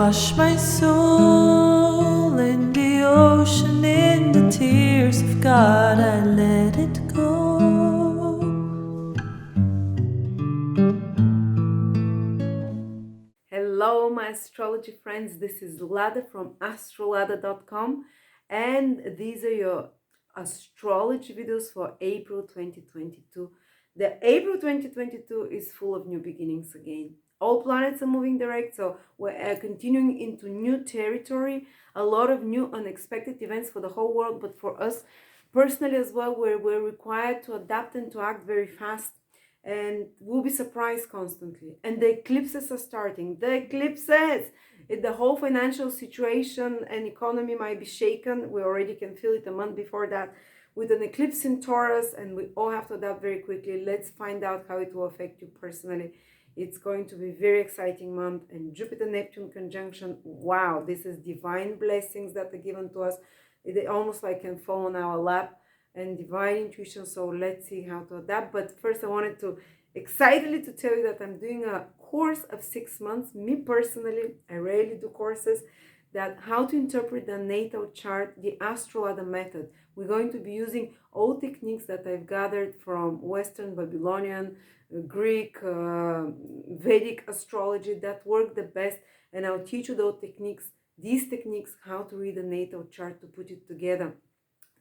wash my soul in the ocean, in the tears of God, I let it go. Hello, my astrology friends. This is Lada from AstroLada.com, and these are your astrology videos for April 2022. The April 2022 is full of new beginnings again. All planets are moving direct, so we're continuing into new territory, a lot of new unexpected events for the whole world, but for us personally as well, where we're required to adapt and to act very fast, and we'll be surprised constantly. And the eclipses are starting. The eclipses! The whole financial situation and economy might be shaken. We already can feel it a month before that with an eclipse in Taurus, and we all have to adapt very quickly. Let's find out how it will affect you personally. It's going to be a very exciting month. And Jupiter Neptune conjunction, wow, this is divine blessings that are given to us. They almost like can fall on our lap, and divine intuition. So let's see how to adapt. But first I wanted to excitedly to tell you that I'm doing a course of 6 months. Me personally, I rarely do courses, that how to interpret the natal chart, the AstroLada method. We're going to be using all techniques that I've gathered from Western Babylonian, Greek, Vedic astrology that work the best, and I'll teach you these techniques, how to read a natal chart, to put it together,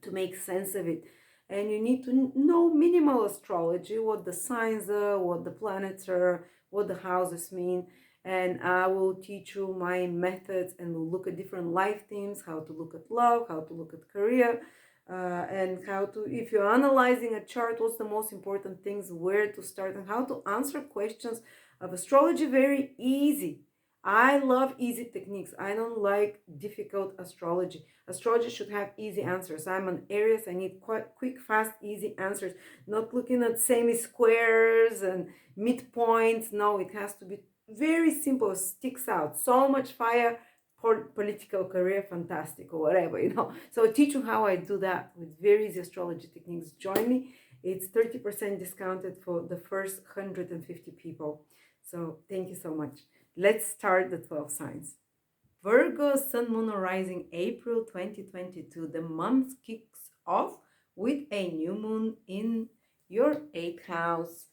to make sense of it. And you need to know minimal astrology, what the signs are, what the planets are, what the houses mean. And I will teach you my methods, and we'll look at different life themes, how to look at love, how to look at career, and how to, if you're analyzing a chart, what's the most important things, where to start, and how to answer questions of astrology very easy. I love easy techniques. I don't like difficult astrology. Astrology should have easy answers. I'm an Aries. I need quite quick, fast, easy answers. Not looking at semi-squares and midpoints. No, it has to be very simple, sticks out. So much fire, political career, fantastic, or whatever. So I teach you how I do that with very easy astrology techniques. Join me. It's 30% discounted for the first 150 people. So thank you so much. Let's start the 12 signs. Virgo, Sun, Moon, or Rising, April 2022. The month kicks off with a new moon in your 8th house.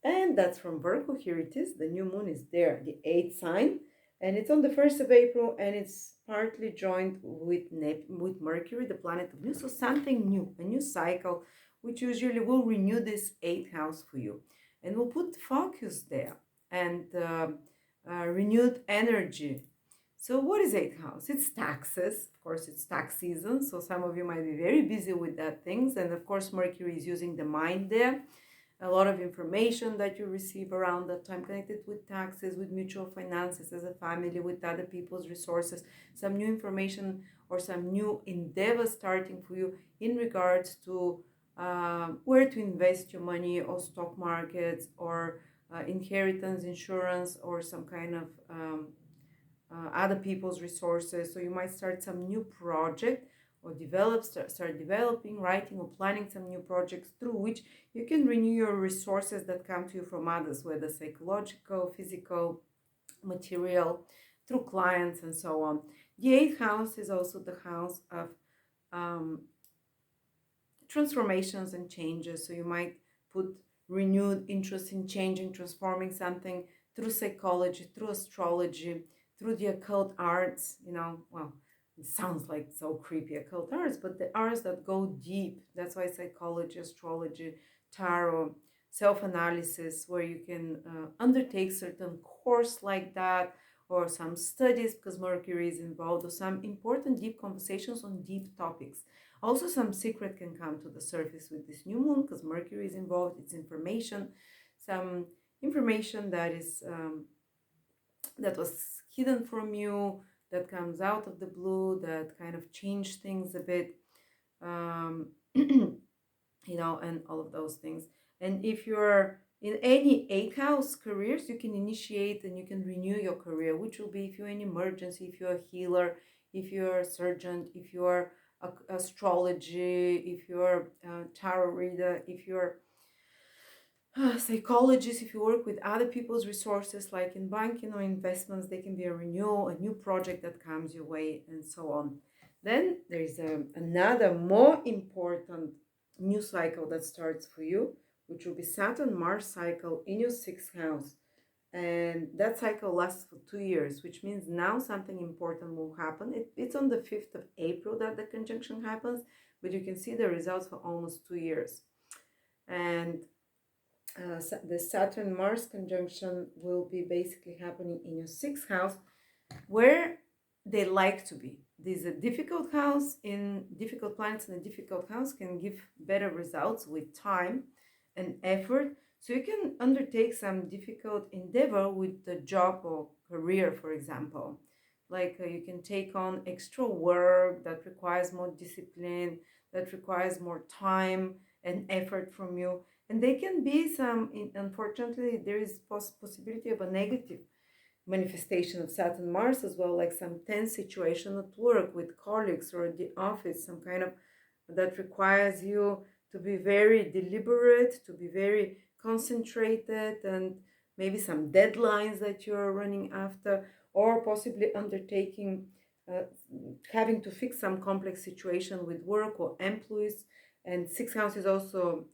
And that's from Virgo. Here it is. The new moon is there, the 8th sign. And it's on the 1st of April, and it's partly joined with Mercury, the planet of new. So something new, a new cycle, which usually will renew this 8th house for you. And we'll put focus there, and renewed energy. So what is 8th house? It's taxes. Of course, it's tax season. So some of you might be very busy with that things. And of course, Mercury is using the mind there. A lot of information that you receive around that time connected with taxes, with mutual finances as a family, with other people's resources, some new information or some new endeavor starting for you in regards to where to invest your money, or stock markets, or inheritance, insurance, or some kind of other people's resources. So you might start some new project, or start developing, writing, or planning some new projects through which you can renew your resources that come to you from others, whether psychological, physical, material, through clients, and so on. The 8th house is also the house of transformations and changes. So you might put renewed interest in changing, transforming something through psychology, through astrology, through the occult arts. Well, it sounds like so creepy, occult arts, but the arts that go deep. That's why psychology, astrology, tarot, self-analysis, where you can undertake certain course like that, or some studies because Mercury is involved, or some important deep conversations on deep topics. Also, some secret can come to the surface with this new moon because Mercury is involved. It's information, some information that is that was hidden from you, that comes out of the blue, that kind of changed things a bit, and all of those things. And if you're in any 8th house careers, you can initiate and you can renew your career, which will be if you're in emergency, if you're a healer, if you're a surgeon, if you're astrology, if you're a tarot reader, if you're Psychologists, if you work with other people's resources, like in banking or investments, they can be a renewal, a new project that comes your way, and so on. Then there is another more important new cycle that starts for you, which will be Saturn-Mars cycle in your sixth house. And that cycle lasts for 2 years, which means now something important will happen. It's on the 5th of April that the conjunction happens, but you can see the results for almost 2 years. And the Saturn-Mars conjunction will be basically happening in your sixth house, where they like to be. This is a difficult house. In difficult planets in a difficult house can give better results with time and effort. So you can undertake some difficult endeavor with the job or career, for example. Like you can take on extra work that requires more discipline, that requires more time and effort from you. And they can be some, unfortunately, there is possibility of a negative manifestation of Saturn Mars as well, like some tense situation at work with colleagues or at the office, some kind of that requires you to be very deliberate, to be very concentrated, and maybe some deadlines that you're running after, or possibly undertaking uh, having to fix some complex situation with work or employees. And sixth house is also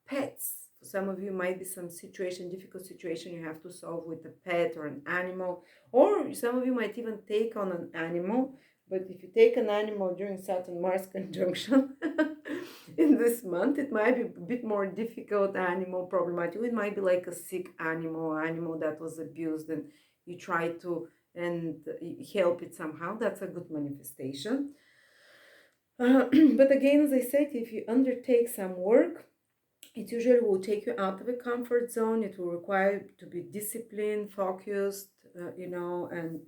pets. For some of you might be some situation, difficult situation you have to solve with a pet or an animal, or some of you might even take on an animal. But if you take an animal during Saturn Mars conjunction in this month, it might be a bit more difficult animal, problematic. It might be like a sick animal that was abused, and you try to and help it somehow. That's a good manifestation. But again, as I said, if you undertake some work, it usually will take you out of a comfort zone. It will require you to be disciplined, focused, and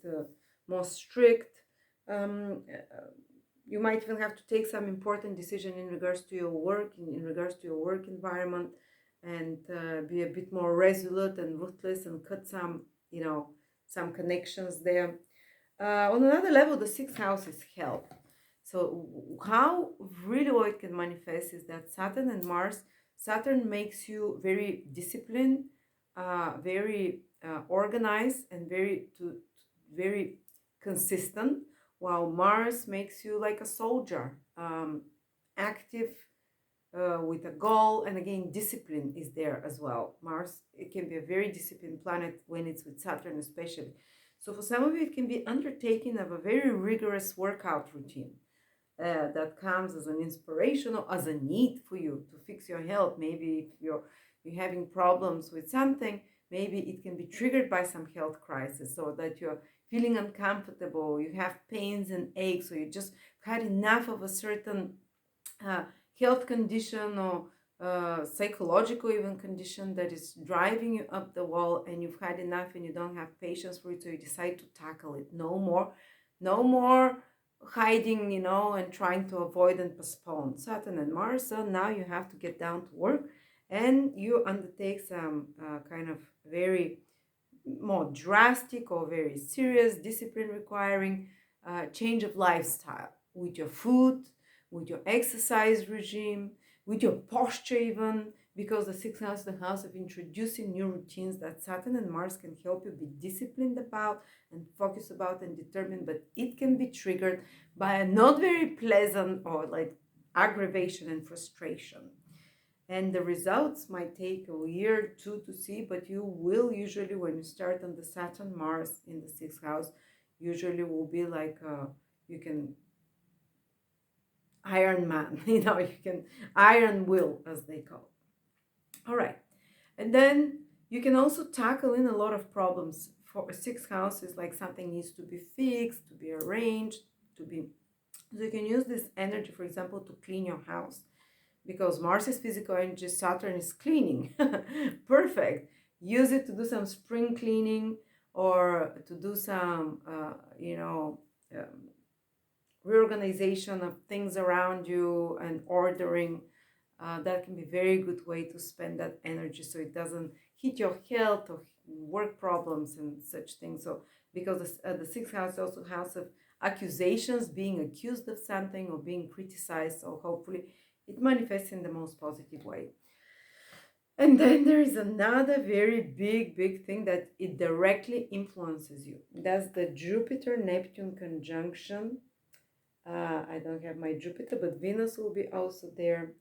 more strict. You might even have to take some important decision in regards to your work, in regards to your work environment, and be a bit more resolute and ruthless and cut some connections there. On another level, the sixth house is health. So how really what it can manifest is that Saturn and Mars, Saturn makes you very disciplined, very organized, and very consistent, while Mars makes you like a soldier, active, with a goal. And again, discipline is there as well. Mars, it can be a very disciplined planet when it's with Saturn especially. So for some of you, it can be undertaking of a very rigorous workout routine that comes as an inspiration or as a need for you to fix your health. Maybe if you're having problems with something, maybe it can be triggered by some health crisis, so that you're feeling uncomfortable, you have pains and aches, or you just had enough of a certain uh, health condition or psychological even condition that is driving you up the wall, and you've had enough and you don't have patience for it, so you decide to tackle it. No more hiding, and trying to avoid and postpone. Saturn and Mars, so now you have to get down to work, and you undertake some kind of very more drastic or very serious discipline requiring change of lifestyle with your food, with your exercise regime, with your posture even, because the sixth house is the house of introducing new routines that Saturn and Mars can help you be disciplined about and focus about and determined, but it can be triggered by a not very pleasant or like aggravation and frustration. And the results might take a year or two to see, but you will usually, when you start on the Saturn Mars in the sixth house, usually will be like you can Iron Man, you can iron will, as they call it. All right. And then you can also tackle in a lot of problems. For a sixth house is like something needs to be fixed, to be arranged, to be. So you can use this energy, for example, to clean your house, because Mars is physical energy, Saturn is cleaning. Perfect. Use it to do some spring cleaning, or to do some, reorganization of things around you and ordering. That can be a very good way to spend that energy, so it doesn't hit your health or work problems and such things. So because the sixth house is also house of accusations, being accused of something or being criticized, so hopefully it manifests in the most positive way. And then there is another very big thing that it directly influences you. That's the Jupiter Neptune conjunction. I don't have my Jupiter, but Venus will be also there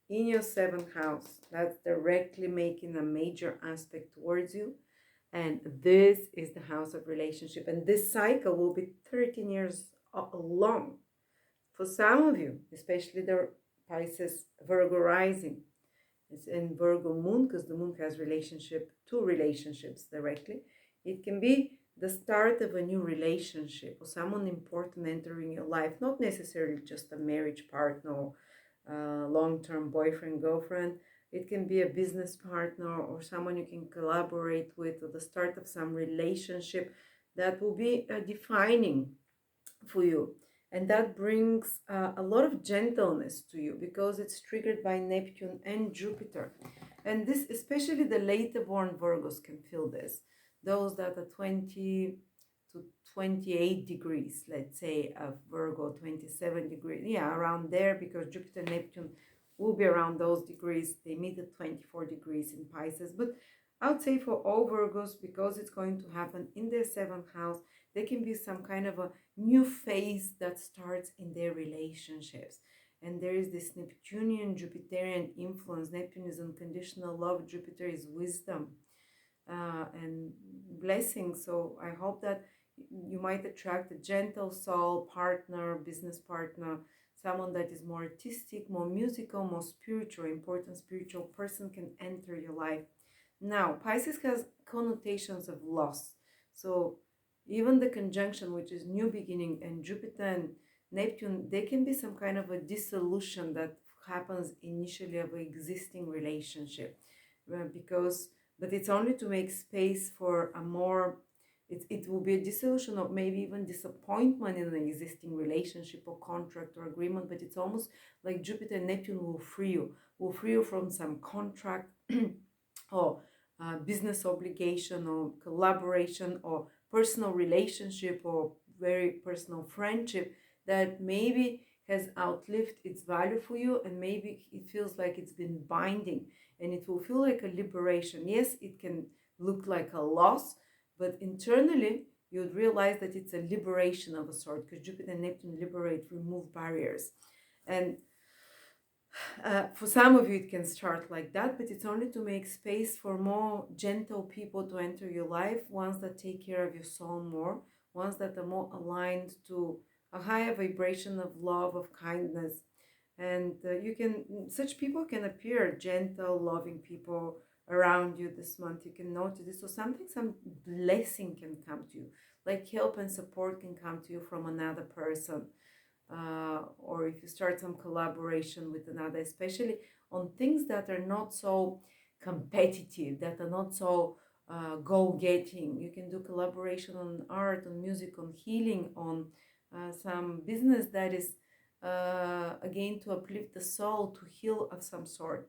in your seventh house. That's directly making a major aspect towards you. And this is the house of relationship. And this cycle will be 13 years long. For some of you, especially the Pisces Virgo rising, it's in Virgo moon, because the moon has two relationships directly. It can be the start of a new relationship or someone important entering your life, not necessarily just a marriage partner or long-term boyfriend, girlfriend. It can be a business partner or someone you can collaborate with, or the start of some relationship that will be defining for you. And that brings a lot of gentleness to you because it's triggered by Neptune and Jupiter. And this, especially the later born Virgos, can feel this. Those that are 20 to 28 degrees, let's say, of Virgo, 27 degrees, yeah, around there, because Jupiter and Neptune will be around those degrees. They meet at 24 degrees in Pisces. But I would say for all Virgos, because it's going to happen in their seventh house, there can be some kind of a new phase that starts in their relationships. And there is this Neptunian Jupiterian influence. Neptune is unconditional love, Jupiter is wisdom and blessing. So I hope that you might attract a gentle soul partner, business partner, someone that is more artistic, more musical, more spiritual. Important spiritual person can enter your life. Now, Pisces has connotations of loss. So even the conjunction, which is new beginning, and Jupiter and Neptune, there can be some kind of a dissolution that happens initially of an existing relationship, but it's only to make space for a more, it will be a dissolution of maybe even disappointment in an existing relationship or contract or agreement, but it's almost like Jupiter and Neptune will free you from some contract or business obligation or collaboration or personal relationship or very personal friendship that maybe has outlived its value for you, and maybe it feels like it's been binding, and it will feel like a liberation. Yes, it can look like a loss, but internally you would realize that it's a liberation of a sort, because Jupiter and Neptune liberate, remove barriers. And for some of you it can start like that, but it's only to make space for more gentle people to enter your life, ones that take care of your soul more, ones that are more aligned to a higher vibration of love, of kindness. And such people can appear, gentle, loving people around you this month. You can notice this. So some blessing can come to you, like help and support can come to you from another person. Or if you start some collaboration with another, especially on things that are not so competitive, that are not so go-getting. You can do collaboration on art, on music, on healing, on some business that is, again, to uplift the soul, to heal of some sort.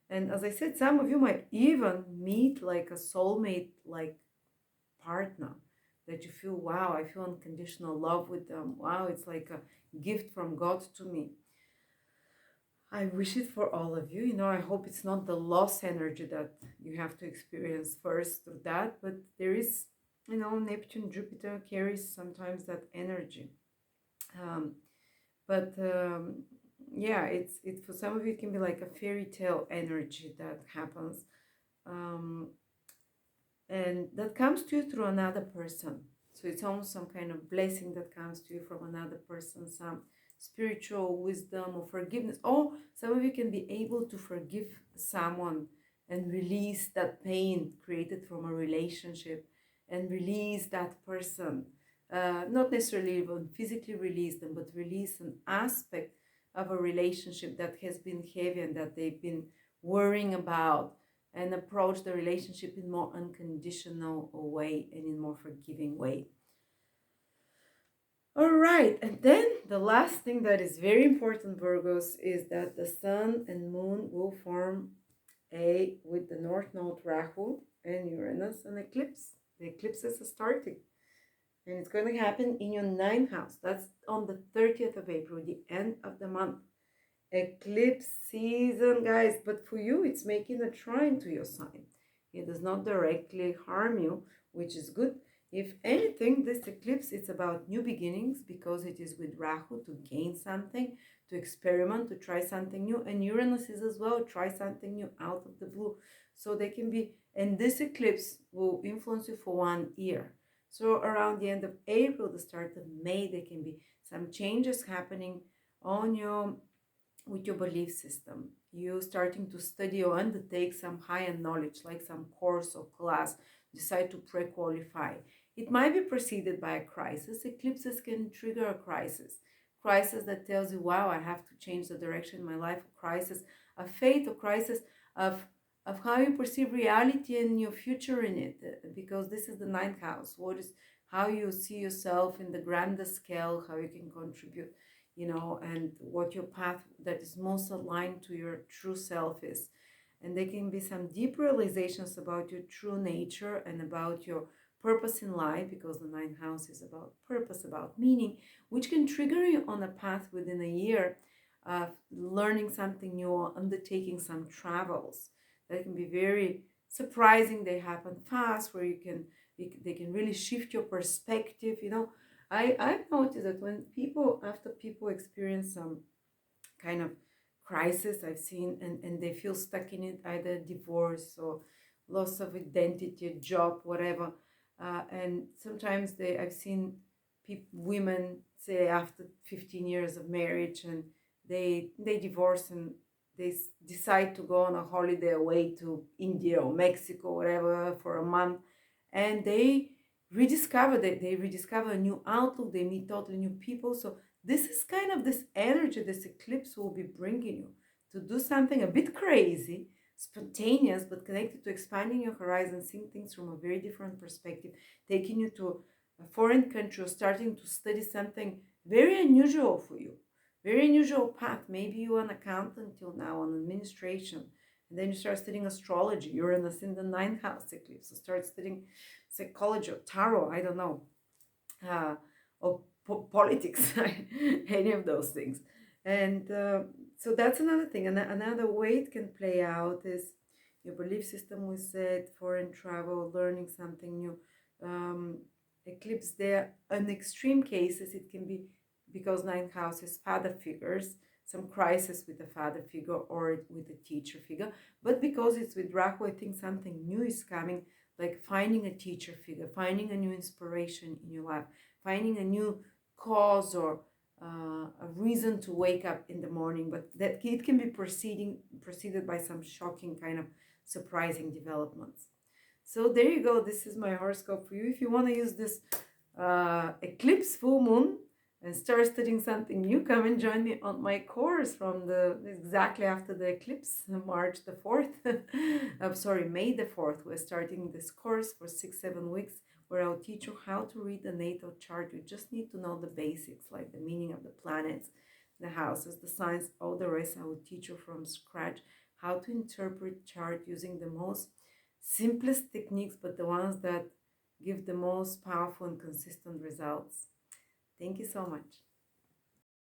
And as I said, some of you might even meet like a soulmate, like partner, that you feel, wow, I feel unconditional love with them. Wow, it's like a gift from God to me. I wish it for all of you. I hope it's not the loss energy that you have to experience first of that, but there is, Neptune, Jupiter carries sometimes that energy. But yeah, it's for some of you, it can be like a fairy tale energy that happens. And that comes to you through another person. So it's almost some kind of blessing that comes to you from another person, some spiritual wisdom or forgiveness. Or some of you can be able to forgive someone and release that pain created from a relationship and release that person. Not necessarily even physically release them, but release an aspect of a relationship that has been heavy and that they've been worrying about, and approach the relationship in more unconditional way and in more forgiving way. All right, and then the last thing that is very important, Virgos, is that the Sun and Moon will form with the North Node Rahu and Uranus an eclipse. The eclipses are starting, and it's going to happen in your ninth house. That's on the 30th of April, the end of the month. eclipse season, guys. But for you, it's making a trine to your sign. It does not directly harm you, which is good. If anything, this eclipse is about new beginnings because it is with Rahu to gain something, to experiment, to try something new. And Uranus is as well, try something new out of the blue. So they can be, and this eclipse will influence you for 1 year. So around the end of April, the start of May, there can be some changes happening on your with your belief system. You starting to study or undertake some higher knowledge, like some course or class, decide to pre-qualify. It might be preceded by a crisis. Eclipses can trigger a crisis that tells you, wow, I have to change the direction in my life, a crisis, a fate, a crisis of how you perceive reality and your future in it, because this is the ninth house. What is how you see yourself in the grander scale, how you can contribute, and what your path that is most aligned to your true self is. And there can be some deep realizations about your true nature and about your purpose in life, because the ninth house is about purpose, about meaning, which can trigger you on a path within a year of learning something new or undertaking some travels that can be very surprising. They happen fast, where they can really shift your perspective. I've noticed that when after people experience some kind of crisis, I've seen, and they feel stuck in it, either divorce or loss of identity, job, whatever. And sometimes I've seen women say after 15 years of marriage, and they divorce, and they decide to go on a holiday away to India or Mexico, whatever, for a month, and they rediscover a new outlook. They meet totally new people. So this is kind of this energy this eclipse will be bringing you to do something a bit crazy, spontaneous, but connected to expanding your horizon, seeing things from a very different perspective, taking you to a foreign country, or starting to study something very unusual for you, very unusual path. Maybe you're an accountant till now, on administration, and then you start studying astrology. You're in the ninth house eclipse, so start studying psychology or tarot, I don't know, or politics, any of those things. And so that's another thing. And another way it can play out is your belief system, we said, foreign travel, learning something new. Eclipse there, in extreme cases, it can be because ninth house is father figures, some crisis with a father figure or with a teacher figure. But because it's with Rahu, I think something new is coming, like finding a teacher figure, finding a new inspiration in your life, finding a new cause or a reason to wake up in the morning. But that it can be preceded by some shocking kind of surprising developments. So there you go. This is my horoscope for you. If you want to use this eclipse full moon and start studying something new, come and join me on my course from exactly after the eclipse, March the 4th. I'm sorry, May the 4th. We're starting this course for 6-7 weeks, where I'll teach you how to read the natal chart. You just need to know the basics, like the meaning of the planets, the houses, the signs, all the rest. I will teach you from scratch how to interpret chart using the most simplest techniques, but the ones that give the most powerful and consistent results. Thank you so much.